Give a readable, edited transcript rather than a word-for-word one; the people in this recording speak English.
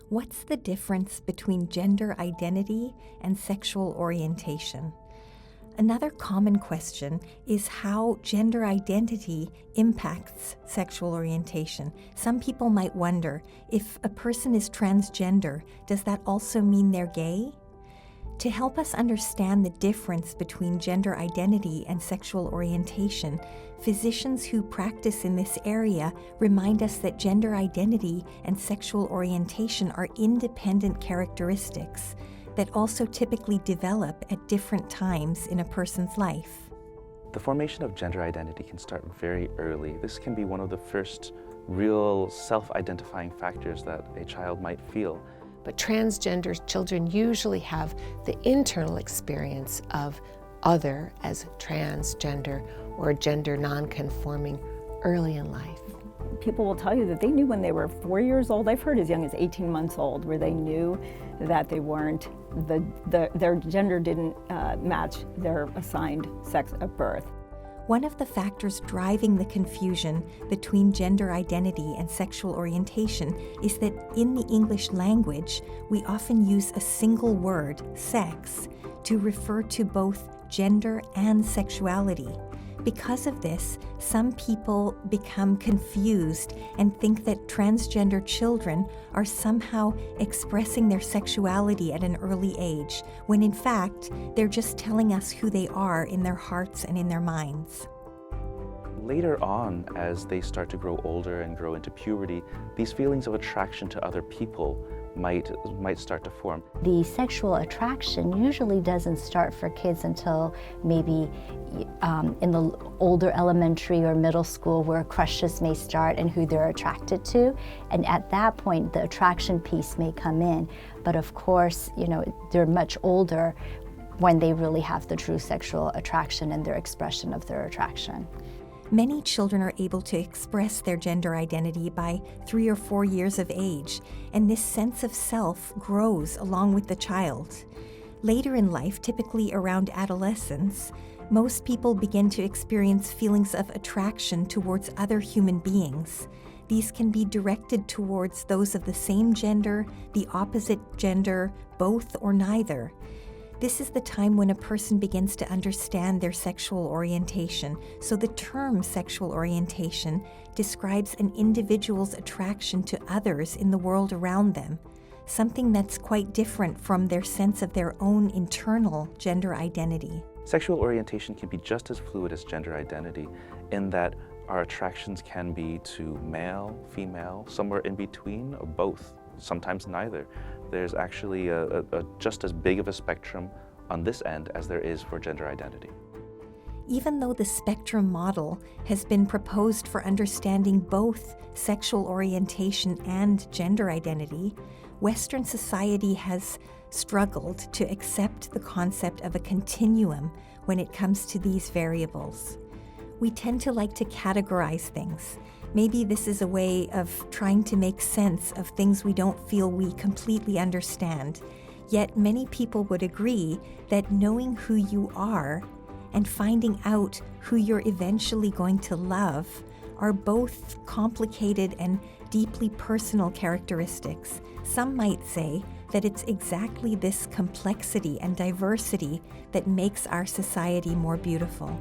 What's the difference between gender identity and sexual orientation? Another common question is how gender identity impacts sexual orientation. Some people might wonder, if a person is transgender, does that also mean they're gay? To help us understand the difference between gender identity and sexual orientation, physicians who practice in this area remind us that gender identity and sexual orientation are independent characteristics that also typically develop at different times in a person's life. The formation of gender identity can start very early. This can be one of the first real self-identifying factors that a child might feel. But transgender children usually have the internal experience of other as transgender or gender non-conforming early in life. People will tell you that they knew when they were 4 years old. I've heard as young as 18 months old where they knew that they weren't, their gender didn't match their assigned sex at birth. One of the factors driving the confusion between gender identity and sexual orientation is that in the English language, we often use a single word, sex, to refer to both gender and sexuality. Because of this, some people become confused and think that transgender children are somehow expressing their sexuality at an early age, when in fact, they're just telling us who they are in their hearts and in their minds. Later on, as they start to grow older and grow into puberty, these feelings of attraction to other people might start to form. The sexual attraction usually doesn't start for kids until maybe in the older elementary or middle school, where crushes may start and who they're attracted to. And at that point, the attraction piece may come in. But of course, they're much older when they really have the true sexual attraction and their expression of their attraction. Many children are able to express their gender identity by 3 or 4 years of age, and this sense of self grows along with the child. Later in life, typically around adolescence, most people begin to experience feelings of attraction towards other human beings. These can be directed towards those of the same gender, the opposite gender, both or neither. This is the time when a person begins to understand their sexual orientation. So the term sexual orientation describes an individual's attraction to others in the world around them, something that's quite different from their sense of their own internal gender identity. Sexual orientation can be just as fluid as gender identity in that our attractions can be to male, female, somewhere in between, or both, sometimes neither. There's actually a just as big of a spectrum on this end as there is for gender identity. Even though the spectrum model has been proposed for understanding both sexual orientation and gender identity, Western society has struggled to accept the concept of a continuum when it comes to these variables. We tend to like to categorize things. Maybe this is a way of trying to make sense of things we don't feel we completely understand. Yet many people would agree that knowing who you are and finding out who you're eventually going to love are both complicated and deeply personal characteristics. Some might say that it's exactly this complexity and diversity that makes our society more beautiful.